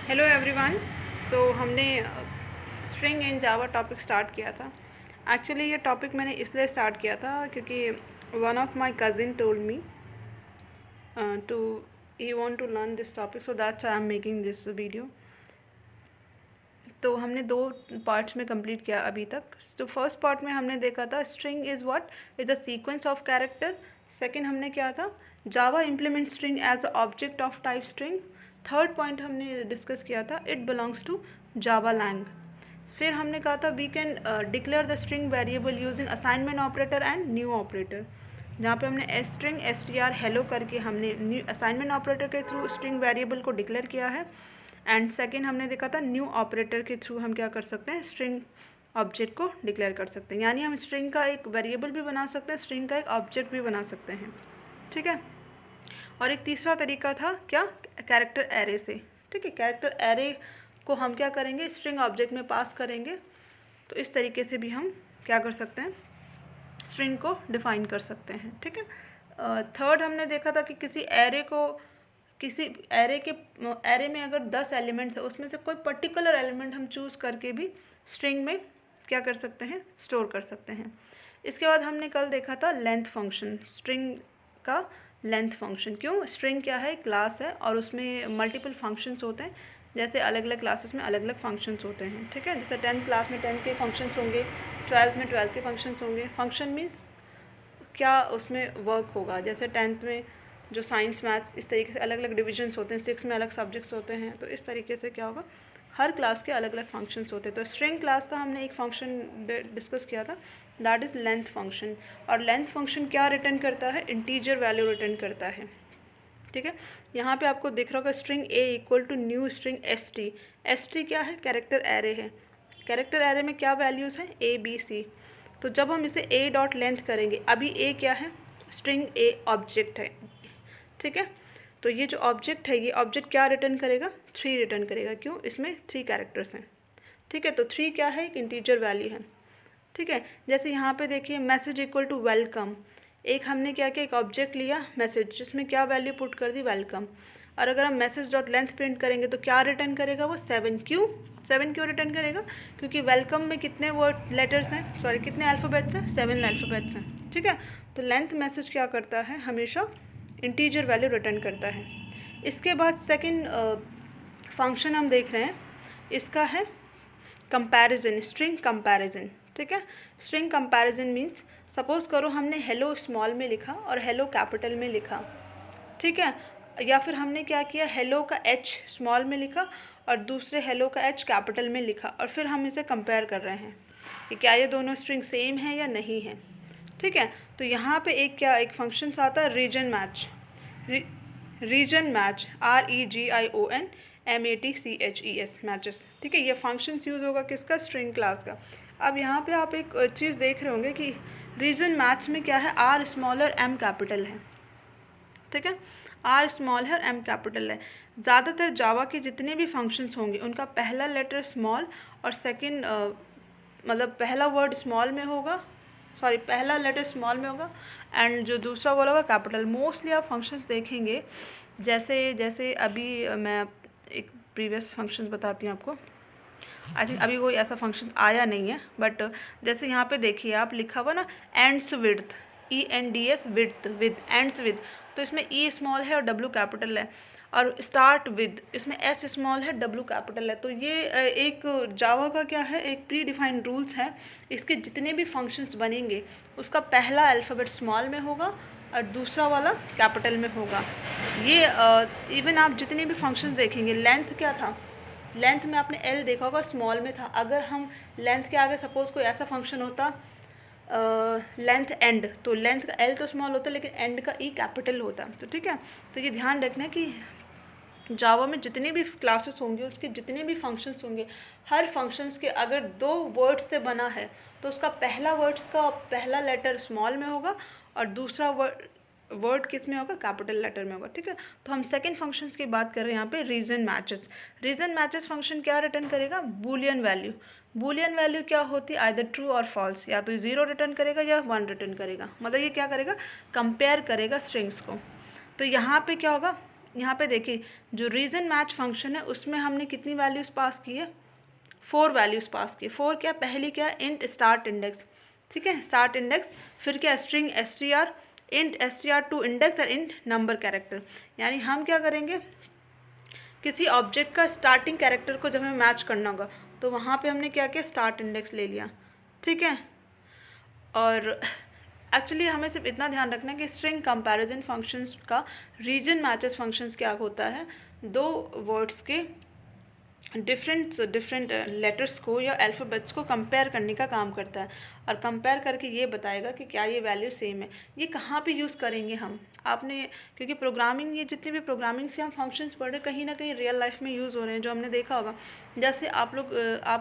Hello everyone. हमने string in Java topic start किया था। एक्चुअली ये टॉपिक मैंने इसलिए स्टार्ट किया था क्योंकि one of my cousin told me to he want to learn this topic, so that's I am making this video. तो हमने 2 पार्ट्स में कंप्लीट किया अभी तक। तो फर्स्ट पार्ट में हमने देखा था string is what is a sequence of character. Second हमने क्या था, Java implement string as a object of type string. Third point हमने डिस्कस किया था it belongs to Java lang. फिर हमने कहा था we can declare the string variable using assignment operator and new operator, जहाँ पे हमने S string S T R hello करके हमने न्यू असाइनमेंट ऑपरेटर के थ्रू स्ट्रिंग वेरिएबल को डिक्लेयर किया है। एंड सेकेंड हमने देखा था न्यू ऑपरेटर के थ्रू हम क्या कर सकते हैं, स्ट्रिंग ऑब्जेक्ट को डिक्लेयर कर सकते हैं। यानी हम स्ट्रिंग का एक वेरिएबल भी बना सकते हैं, स्ट्रिंग का एक ऑब्जेक्ट भी बना सकते हैं। ठीक है। और एक तीसरा तरीका था क्या, कैरेक्टर एरे से। ठीक है, कैरेक्टर एरे को हम क्या करेंगे, स्ट्रिंग ऑब्जेक्ट में पास करेंगे। तो इस तरीके से भी हम क्या कर सकते हैं, स्ट्रिंग को डिफाइन कर सकते हैं। ठीक है। थर्ड हमने देखा था कि किसी एरे में अगर 10 एलिमेंट्स है, उसमें से कोई पर्टिकुलर एलिमेंट हम चूज़ करके भी स्ट्रिंग में क्या कर सकते हैं, स्टोर कर सकते हैं। इसके बाद हमने कल देखा था लेंथ फंक्शन, स्ट्रिंग का लेंथ फंक्शन। क्यों, स्ट्रिंग क्या है, क्लास है और उसमें मल्टीपल फंक्शंस होते हैं। जैसे अलग अलग क्लासेस में अलग अलग फंक्शंस होते हैं। ठीक है, जैसे 10th क्लास में 10 के फंक्शंस होंगे, 12th में 12 के फंक्शंस होंगे। फंक्शन मीन्स क्या उसमें वर्क होगा। जैसे 10th में जो साइंस मैथ्स इस तरीके से अलग अलग डिविजन्स होते हैं, 6 में अलग सब्जेक्ट्स होते हैं। तो इस तरीके से क्या होगा, हर क्लास के अलग अलग फंक्शंस होते हैं। तो स्ट्रिंग क्लास का हमने एक फंक्शन डिस्कस किया था, दैट इज़ लेंथ फंक्शन। और लेंथ फंक्शन क्या रिटर्न करता है, इंटीजर वैल्यू रिटर्न करता है। ठीक है, यहाँ पे आपको दिख रहा होगा string A equal to new string S T. S T क्या है, कैरेक्टर एरे है। कैरेक्टर एरे में क्या वैल्यूज़ हैं, ए बी सी। तो जब हम इसे ए डॉट लेंथ करेंगे, अभी ए क्या है, स्ट्रिंग ए ऑब्जेक्ट है। ठीक है, तो ये जो ऑब्जेक्ट है, ये ऑब्जेक्ट क्या रिटर्न करेगा, 3 रिटर्न करेगा। क्यों, इसमें 3 कैरेक्टर्स हैं। ठीक है, तो 3 क्या है, एक इंटीजर वैल्यू है। ठीक है, जैसे यहाँ पे देखिए मैसेज इक्वल टू वेलकम, एक हमने क्या किया, एक ऑब्जेक्ट लिया मैसेज, जिसमें क्या वैल्यू पुट कर दी, वेलकम। और अगर हम मैसेज डॉट लेंथ प्रिंट करेंगे तो क्या रिटर्न करेगा वो, 7। क्यों 7 क्यों रिटर्न करेगा, क्योंकि वेलकम में कितने वर्ड लेटर्स हैं, सॉरी कितने अल्फ़ाबेट्स हैं, 7 अल्फ़ाबेट्स हैं। ठीक है, तो लेंथ मैसेज क्या करता है, हमेशा इंटीजर वैल्यू रिटर्न करता है। इसके बाद सेकेंड फंक्शन हम देख रहे हैं, इसका है कंपैरिजन, स्ट्रिंग कंपैरिजन। ठीक है, स्ट्रिंग कंपैरिजन मीन्स सपोज़ करो हमने हेलो स्मॉल में लिखा और हेलो कैपिटल में लिखा। ठीक है, या फिर हमने क्या किया, हेलो का एच स्मॉल में लिखा और दूसरे हेलो का एच कैपिटल में लिखा, और फिर हम इसे कंपेयर कर रहे हैं कि क्या ये दोनों स्ट्रिंग सेम है या नहीं है। ठीक है, तो यहाँ पे एक फंक्शन आता है region match. Region match, REGION matches. ठीक है, ये फंक्शंस यूज़ होगा किसका, स्ट्रिंग क्लास का। अब यहाँ पे आप एक चीज़ देख रहे होंगे कि रीजन मैच में क्या है, आर स्मॉल और एम कैपिटल है। ठीक है, आर स्मॉल है और एम कैपिटल है। ज़्यादातर जावा के जितने भी फंक्शंस होंगे उनका पहला लेटर स्मॉल और सेकंड मतलब पहला वर्ड स्मॉल में होगा, सॉरी पहला लेटर स्मॉल में होगा एंड जो दूसरा वर्ड होगा कैपिटल। मोस्टली आप फंक्शंस देखेंगे, जैसे जैसे अभी मैं एक प्रीवियस फंक्शन बताती हूँ आपको। आई थिंक अभी कोई ऐसा फंक्शन आया नहीं है, बट जैसे यहाँ पे देखिए आप लिखा हुआ ना, ends width, ENDS width, with ends with, तो इसमें E स्मॉल है और W कैपिटल है। और स्टार्ट विद, इसमें S स्मॉल है, W कैपिटल है। तो ये एक जावा का क्या है, एक प्री डिफाइंड रूल्स है। इसके जितने भी फंक्शंस बनेंगे उसका पहला अल्फ़ाबेट स्मॉल में होगा और दूसरा वाला कैपिटल में होगा। ये इवन आप जितने भी फंक्शंस देखेंगे, लेंथ क्या था, लेंथ में आपने एल देखा होगा, स्मॉल में था। अगर हम लेंथ के आगे सपोज़ कोई ऐसा फंक्शन होता लेंथ एंड, तो लेंथ का एल तो स्मॉल होता लेकिन एंड का ई कैपिटल होता। तो ठीक है, तो ये ध्यान रखना है कि जावा में जितने भी क्लासेस होंगे उसके जितने भी फंक्शंस होंगे, हर फंक्शंस के अगर 2 वर्ड्स से बना है तो उसका पहला वर्ड्स का पहला लेटर स्मॉल में होगा और दूसरा वर्ड किस में होगा, कैपिटल लेटर में होगा। ठीक है, तो हम सेकंड फंक्शंस की बात कर रहे हैं यहाँ पे, region matches. Region matches function क्या रिटर्न करेगा, बूलियन वैल्यू। बूलियन वैल्यू क्या होती है, आइदर ट्रू और फॉल्स, या तो 0 रिटर्न करेगा या 1 रिटर्न करेगा। मतलब ये क्या करेगा, कंपेयर करेगा स्ट्रिंग्स को। तो यहाँ पे क्या होगा, यहाँ पे देखिए जो रीज़न मैच फंक्शन है उसमें हमने कितनी वैल्यूज़ पास की है, 4 वैल्यूज़ पास की। 4 क्या, पहली क्या, इंट स्टार्ट इंडेक्स, ठीक है, स्टार्ट इंडेक्स, फिर क्या, string str, int str to index और इंट नंबर कैरेक्टर। यानी हम क्या करेंगे, किसी ऑब्जेक्ट का स्टार्टिंग कैरेक्टर को जब हमें मैच करना होगा तो वहाँ पे हमने क्या किया, स्टार्ट इंडेक्स ले लिया, ठीक है। और एक्चुअली हमें सिर्फ इतना ध्यान रखना है कि स्ट्रिंग कंपैरिजन फंक्शंस का रीजन मैचेस फंक्शंस क्या होता है, दो वर्ड्स के डिफरेंट लेटर्स को या अल्फ़ाबेट्स को कंपेयर करने का काम करता है, और कंपेयर करके ये बताएगा कि क्या ये वैल्यू सेम है। ये कहाँ पे यूज़ करेंगे हम, आपने, क्योंकि प्रोग्रामिंग, ये जितने भी प्रोग्रामिंग से हम फंक्शंस पढ़ रहे हैं कहीं ना कहीं रियल लाइफ में यूज़ हो रहे हैं, जो हमने देखा होगा। जैसे आप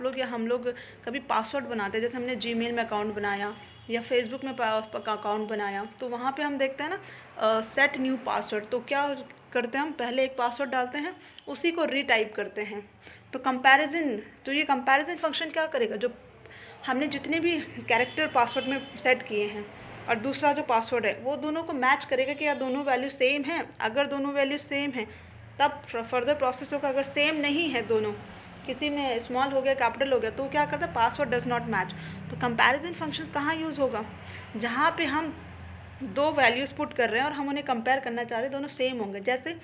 लोग या हम लोग कभी पासवर्ड बनाते हैं, जैसे हमने जीमेल में अकाउंट बनाया या फेसबुक में अकाउंट बनाया, तो वहाँ पे हम देखते हैं ना सेट न्यू पासवर्ड, तो क्या करते हैं हम, पहले एक पासवर्ड डालते हैं, उसी को रीटाइप करते हैं। तो कंपैरिजन, तो ये कंपैरिजन फंक्शन क्या करेगा, जो हमने जितने भी कैरेक्टर पासवर्ड में सेट किए हैं और दूसरा जो पासवर्ड है वो दोनों को मैच करेगा कि या दोनों वैल्यू सेम हैं। अगर दोनों वैल्यू सेम हैं तब फर्दर प्रोसेस होगा। अगर सेम नहीं है दोनों, किसी में स्मॉल हो गया कैपिटल हो गया, तो क्या करता है, पासवर्ड डज नॉट मैच। तो कंपैरिजन फंक्शंस कहाँ यूज़ होगा, जहाँ पे हम दो वैल्यूज़ पुट कर रहे हैं और हम उन्हें कंपेयर करना चाह रहे हैं, दोनों सेम होंगे। जैसे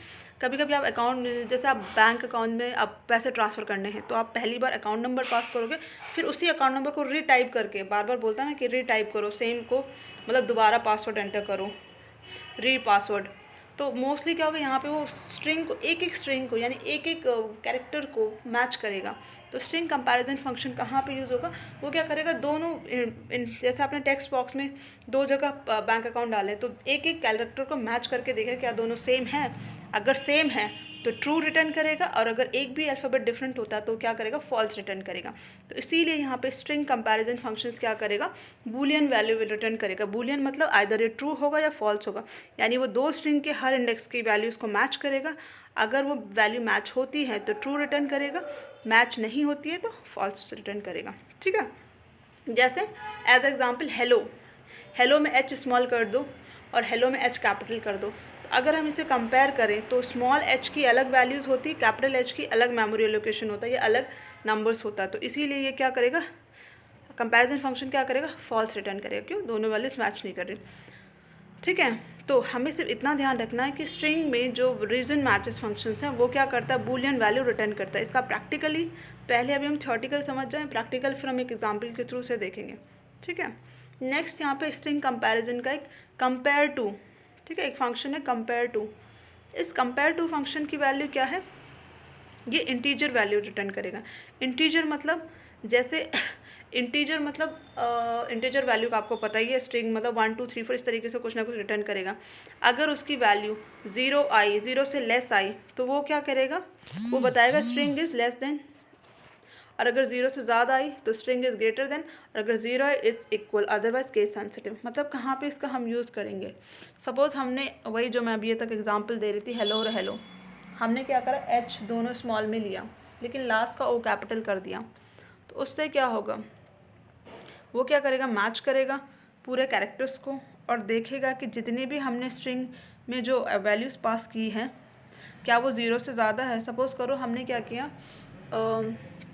कभी कभी आप अकाउंट, जैसे आप बैंक अकाउंट में आप पैसे ट्रांसफ़र करने हैं, तो आप पहली बार अकाउंट नंबर पास करोगे, फिर उसी अकाउंट नंबर को रीटाइप करके, बार बार बोलता है ना कि रीटाइप करो, सेम को मतलब दोबारा पासवर्ड एंटर करो, री पासवर्ड। तो मोस्टली क्या होगा, यहाँ पे वो स्ट्रिंग को, एक स्ट्रिंग को, यानी एक कैरेक्टर को मैच करेगा। तो स्ट्रिंग कंपैरिजन फंक्शन कहाँ पे यूज़ होगा, वो क्या करेगा, दोनों जैसे आपने टेक्स्ट बॉक्स में दो जगह बैंक अकाउंट डाले, तो एक कैरेक्टर को मैच करके देखेगा क्या दोनों सेम हैं। अगर सेम है तो ट्रू रिटर्न करेगा, और अगर एक भी अल्फ़ाबेट डिफरेंट होता है तो क्या करेगा, फॉल्स रिटर्न करेगा। तो इसीलिए यहाँ पे स्ट्रिंग कंपैरिजन फंक्शंस क्या करेगा, बूलियन वैल्यू रिटर्न करेगा। बूलियन मतलब आइदर ये ट्रू होगा या फॉल्स होगा, यानी वो दो स्ट्रिंग के हर इंडेक्स की वैल्यूज़ को मैच करेगा। अगर वो वैल्यू मैच होती है तो ट्रू रिटर्न करेगा, मैच नहीं होती है तो फॉल्स रिटर्न करेगा, ठीक है। जैसे एज एग्जाम्पल हेलो में एच स्मॉल कर दो और हेलो में एच कैपिटल कर दो। तो अगर हम इसे कंपेयर करें तो स्मॉल एच की अलग वैल्यूज़ होती है, कैपिटल एच की अलग मेमोरी एलोकेशन होता है, ये अलग नंबर्स होता है। तो इसीलिए ये क्या करेगा, कंपैरिजन फंक्शन क्या करेगा, फॉल्स रिटर्न करेगा। क्यों, दोनों वैल्यूज मैच नहीं कर रही, ठीक है। तो हमें सिर्फ इतना ध्यान रखना है कि स्ट्रिंग में जो रीजन मैचेस फंक्शंस हैं वो क्या करता है, बूलियन वैल्यू रिटर्न करता है। इसका प्रैक्टिकली, पहले अभी हम थ्योरेटिकल समझ जाएं, प्रैक्टिकल फिर हम एक एग्जाम्पल के थ्रू से देखेंगे, ठीक है। नेक्स्ट यहाँ पे स्ट्रिंग कंपैरिजन का एक कंपेयर टू, ठीक है, एक फंक्शन है कंपेयर टू। इस कंपेयर टू फंक्शन की वैल्यू क्या है, ये इंटीजर वैल्यू रिटर्न करेगा। इंटीजर मतलब, जैसे इंटीजर मतलब इंटीजर वैल्यू का आपको पता ही है, स्ट्रिंग मतलब 1 2 3 4 इस तरीके से कुछ ना कुछ रिटर्न करेगा। अगर उसकी वैल्यू 0 आई, 0 से लेस आई, तो वो क्या करेगा, वो बताएगा स्ट्रिंग इज़ लेस देन, और अगर 0 से ज़्यादा आई तो स्ट्रिंग इज़ ग्रेटर देन, और अगर 0 है is equal, otherwise case sensitive. मतलब कहाँ पे इसका हम यूज़ करेंगे, सपोज़ हमने वही जो मैं अभी तक एग्जाम्पल दे रही थी, हेलो और हेलो, हमने क्या करा, एच दोनों स्मॉल में लिया लेकिन लास्ट का ओ कैपिटल कर दिया। तो उससे क्या होगा, वो क्या करेगा, मैच करेगा पूरे कैरेक्टर्स को और देखेगा कि जितने भी हमने स्ट्रिंग में जो वैल्यूज़ पास की हैं क्या वो 0 से ज़्यादा है। सपोज़ करो हमने क्या किया,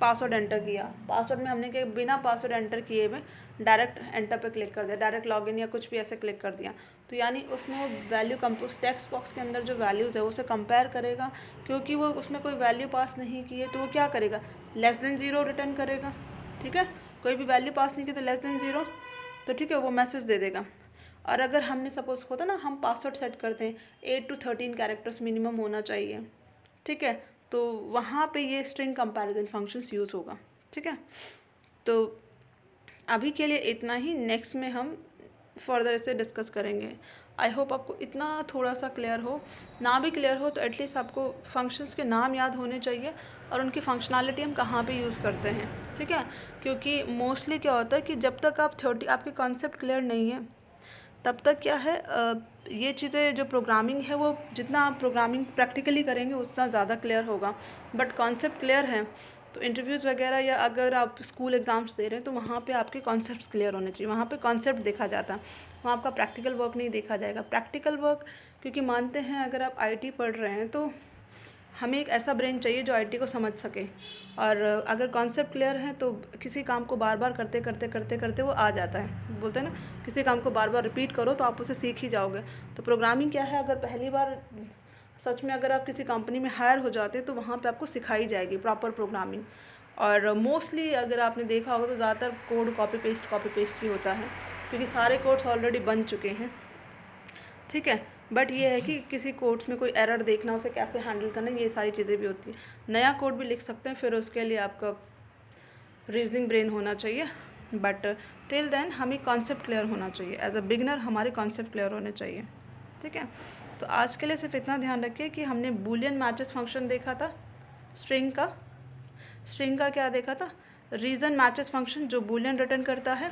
पासवर्ड एंटर किया, पासवर्ड में हमने क्या, बिना पासवर्ड एंटर किए हुए डायरेक्ट एंटर पे क्लिक कर दिया, डायरेक्ट लॉगिन या कुछ भी ऐसे क्लिक कर दिया। तो यानी उसमें वो वैल्यू उस टेक्स्ट बॉक्स के अंदर जो वैल्यूज़ है उसे कंपेयर करेगा, क्योंकि वो उसमें कोई वैल्यू पास नहीं की है तो वो क्या करेगा, लेस देन 0 रिटर्न करेगा, ठीक है। कोई भी वैल्यू पास नहीं की तो लेस देन 0, तो ठीक है, वो मैसेज दे देगा। और अगर हमने सपोज होता ना, हम पासवर्ड सेट करते हैं 8 to 13 कैरेक्टर्स मिनिमम होना चाहिए, ठीक है, तो वहाँ पे ये स्ट्रिंग कंपैरिजन फंक्शंस यूज़ होगा, ठीक है। तो अभी के लिए इतना ही, नेक्स्ट में हम फर्दर इसे डिस्कस करेंगे। आई होप आपको इतना थोड़ा सा क्लियर हो, ना भी क्लियर हो तो एटलीस्ट आपको फंक्शंस के नाम याद होने चाहिए और उनकी फंक्शनैलिटी हम कहाँ पे यूज़ करते हैं, ठीक है। क्योंकि मोस्टली क्या होता है कि जब तक आप आपके कॉन्सेप्ट क्लियर नहीं है तब तक क्या है, ये चीज़ें जो प्रोग्रामिंग है वो जितना आप प्रोग्रामिंग प्रैक्टिकली करेंगे उतना ज़्यादा क्लियर होगा। बट कॉन्सेप्ट क्लियर है तो इंटरव्यूज़ वगैरह या अगर आप स्कूल एग्ज़ाम्स दे रहे हैं तो वहाँ पे आपके कॉन्सेप्ट्स क्लियर होने चाहिए, वहाँ पे कॉन्सेप्ट देखा जाता है, वहाँ आपका प्रैक्टिकल वर्क नहीं देखा जाएगा। प्रैक्टिकल वर्क क्योंकि मानते हैं अगर आप आईटी पढ़ रहे हैं तो हमें एक ऐसा ब्रेन चाहिए जो आईटी को समझ सके, और अगर कॉन्सेप्ट क्लियर है तो किसी काम को बार बार करते करते करते करते वो आ जाता है। बोलते हैं ना, किसी काम को बार बार रिपीट करो तो आप उसे सीख ही जाओगे। तो प्रोग्रामिंग क्या है, अगर पहली बार सच में अगर आप किसी कंपनी में हायर हो जाते हैं तो वहाँ पे आपको सिखाई जाएगी प्रॉपर प्रोग्रामिंग। और मोस्टली अगर आपने देखा होगा तो ज़्यादातर कोड कॉपी पेस्ट ही होता है, क्योंकि सारे कोड्स ऑलरेडी बन चुके हैं, ठीक है। बट ये है कि किसी कोड्स में कोई एरर देखना, उसे कैसे हैंडल करना, ये सारी चीज़ें भी होती हैं। नया कोड भी लिख सकते हैं, फिर उसके लिए आपका रीजनिंग ब्रेन होना चाहिए। बट टिल देन हमें कॉन्सेप्ट क्लियर होना चाहिए। एज अ बिगनर हमारे कॉन्सेप्ट क्लियर होने चाहिए, ठीक है। तो आज के लिए सिर्फ इतना ध्यान रखिए कि हमने बूलियन मैचेस फंक्शन देखा था, स्ट्रिंग का क्या देखा था, रीजन मैचेस फंक्शन जो बूलियन रिटर्न करता है,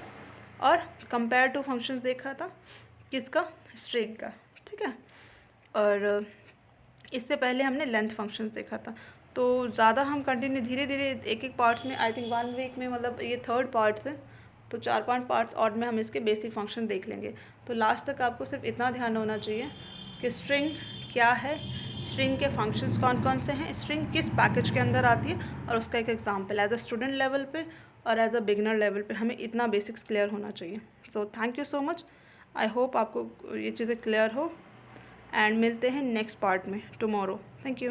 और कंपेयर टू फंक्शंस देखा था किसका, स्ट्रिंग का, ठीक है। और इससे पहले हमने लेंथ फंक्शंस देखा था। तो ज़्यादा हम कंटिन्यू धीरे धीरे एक एक पार्ट्स में, आई थिंक 1 वीक में, मतलब ये 3rd पार्ट्स है, तो 4-5 पार्ट्स और में हम इसके बेसिक फंक्शन देख लेंगे। तो लास्ट तक आपको सिर्फ इतना ध्यान होना चाहिए कि स्ट्रिंग क्या है, स्ट्रिंग के फंक्शंस कौन कौन से हैं, स्ट्रिंग किस पैकेज के अंदर आती है, और उसका एक example as a student level पे और एज अ बिगनर लेवल पे हमें इतना बेसिक्स क्लियर होना चाहिए। So thank you so much, I hope आपको ये चीज़ें क्लियर हो, एंड मिलते हैं नेक्स्ट पार्ट में टुमारो। Thank you.